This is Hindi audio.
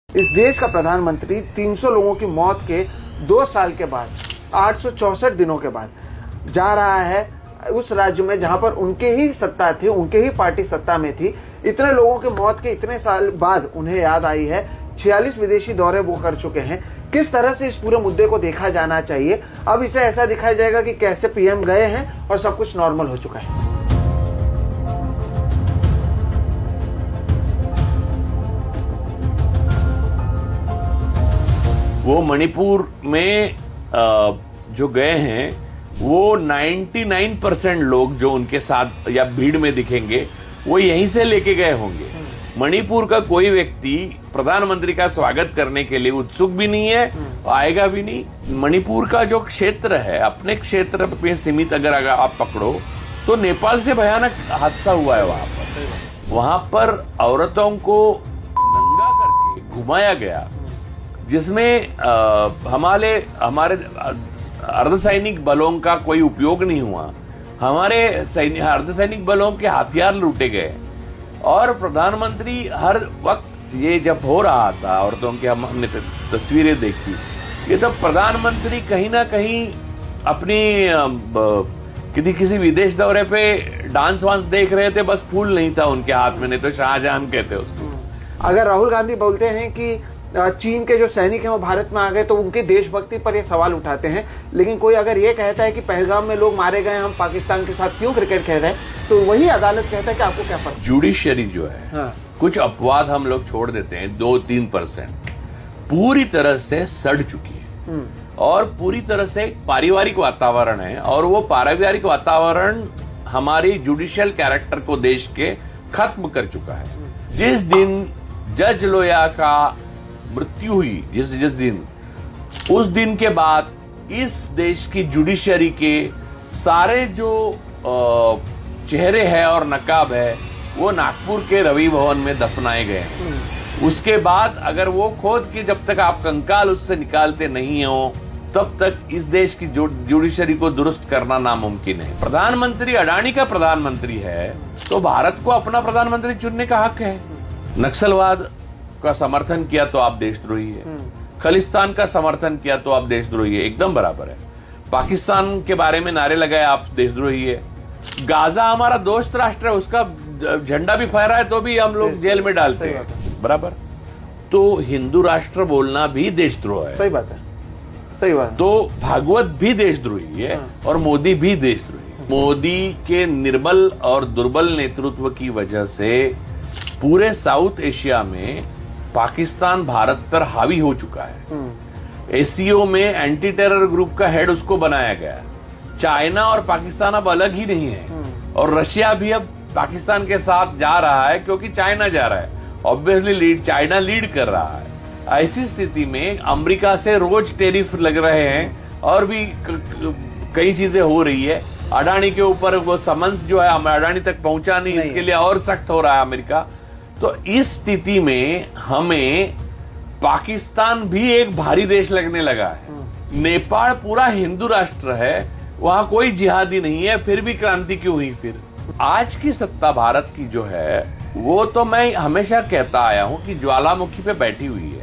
इस देश का प्रधानमंत्री 300 लोगों की मौत के 2 साल के बाद 864 दिनों के बाद जा रहा है उस राज्य में जहां पर उनके ही सत्ता थी, उनके ही पार्टी सत्ता में थी। इतने लोगों की मौत के इतने साल बाद उन्हें याद आई है। 46 विदेशी दौरे वो कर चुके हैं। किस तरह से इस पूरे मुद्दे को देखा जाना चाहिए? अब इसे ऐसा दिखाया जाएगा कि कैसे पीएम गए हैं और सब कुछ नॉर्मल हो चुका है। वो मणिपुर में जो गए हैं वो 99% लोग जो उनके साथ या भीड़ में दिखेंगे वो यहीं से लेके गए होंगे। मणिपुर का कोई व्यक्ति प्रधानमंत्री का स्वागत करने के लिए उत्सुक भी नहीं है, आएगा भी नहीं। मणिपुर का जो क्षेत्र है, अपने क्षेत्र पे सीमित अगर आप पकड़ो तो नेपाल से भयानक हादसा हुआ है। वहां पर औरतों को नंगा करके घुमाया गया, जिसमें हमारे अर्धसैनिक बलों का कोई उपयोग नहीं हुआ। हमारे अर्धसैनिक बलों के हथियार लूटे गए और प्रधानमंत्री हर वक्त ये जब हो रहा था, औरतों की हमने तस्वीरें देखी, ये तब प्रधानमंत्री कहीं ना कहीं अपनी किसी विदेश दौरे पे डांस वांस देख रहे थे। बस फूल नहीं था उनके हाथ में, नहीं तो शाहजहां कहते उसको। अगर राहुल गांधी बोलते हैं कि चीन के जो सैनिक हैं वो भारत में आ गए तो उनकी देशभक्ति पर ये सवाल उठाते हैं, लेकिन कोई अगर ये कहता है कि पहलगाम में लोग मारे गए, हम पाकिस्तान के साथ क्यों क्रिकेट खेल रहे हैं, तो वही अदालत कहता है कि आपको क्या फर्क। जुडिशरी जो है, हाँ। कुछ अपवाद हम लोग छोड़ देते हैं, 2-3% पूरी तरह से सड़ चुकी है और पूरी तरह से एक पारिवारिक वातावरण है और वो पारिवारिक वातावरण हमारी जुडिशियल कैरेक्टर को देश के खत्म कर चुका है। जिस दिन जज लोया का मृत्यु हुई, जिस दिन, उस दिन के बाद इस देश की जुडिशरी के सारे जो चेहरे हैं और नकाब है वो नागपुर के रवि भवन में दफनाए गए हैं। उसके बाद अगर वो खोद के जब तक आप कंकाल उससे निकालते नहीं हो तब तक इस देश की जुडिशरी को दुरुस्त करना नामुमकिन है। प्रधानमंत्री अडानी का प्रधानमंत्री है तो भारत को अपना प्रधानमंत्री चुनने का हक है। नक्सलवाद का समर्थन किया तो आप देशद्रोही है, खालिस्तान का समर्थन किया तो आप देशद्रोही है, एकदम बराबर है। पाकिस्तान के बारे में नारे लगाए आप देशद्रोही है। गाजा हमारा दोस्त राष्ट्र है, उसका झंडा भी फहराए तो भी हम लोग जेल में डालते हैं, बराबर। तो हिंदू राष्ट्र बोलना भी देशद्रोह है। सही बात है, सही बात। तो भागवत भी देशद्रोही है और मोदी भी देशद्रोही। मोदी के निर्बल और दुर्बल नेतृत्व की वजह से पूरे साउथ एशिया में पाकिस्तान भारत पर हावी हो चुका है। एसीओ में एंटी टेरर ग्रुप का हेड उसको बनाया गया। चाइना और पाकिस्तान अब अलग ही नहीं है और रशिया भी अब पाकिस्तान के साथ जा रहा है क्योंकि चाइना जा रहा है। ऑब्वियसली चाइना लीड कर रहा है। ऐसी स्थिति में अमेरिका से रोज टैरिफ लग रहे हैं और भी कई चीजें हो रही है। अडानी के ऊपर वो समन्स जो है अडानी तक पहुंचा नहीं, इसके लिए और सख्त हो रहा है अमेरिका। तो इस स्थिति में हमें पाकिस्तान भी एक भारी देश लगने लगा है। नेपाल पूरा हिंदू राष्ट्र है, वहां कोई जिहादी नहीं है, फिर भी क्रांति क्यों हुई? फिर आज की सत्ता भारत की जो है वो तो मैं हमेशा कहता आया हूं कि ज्वालामुखी पे बैठी हुई है।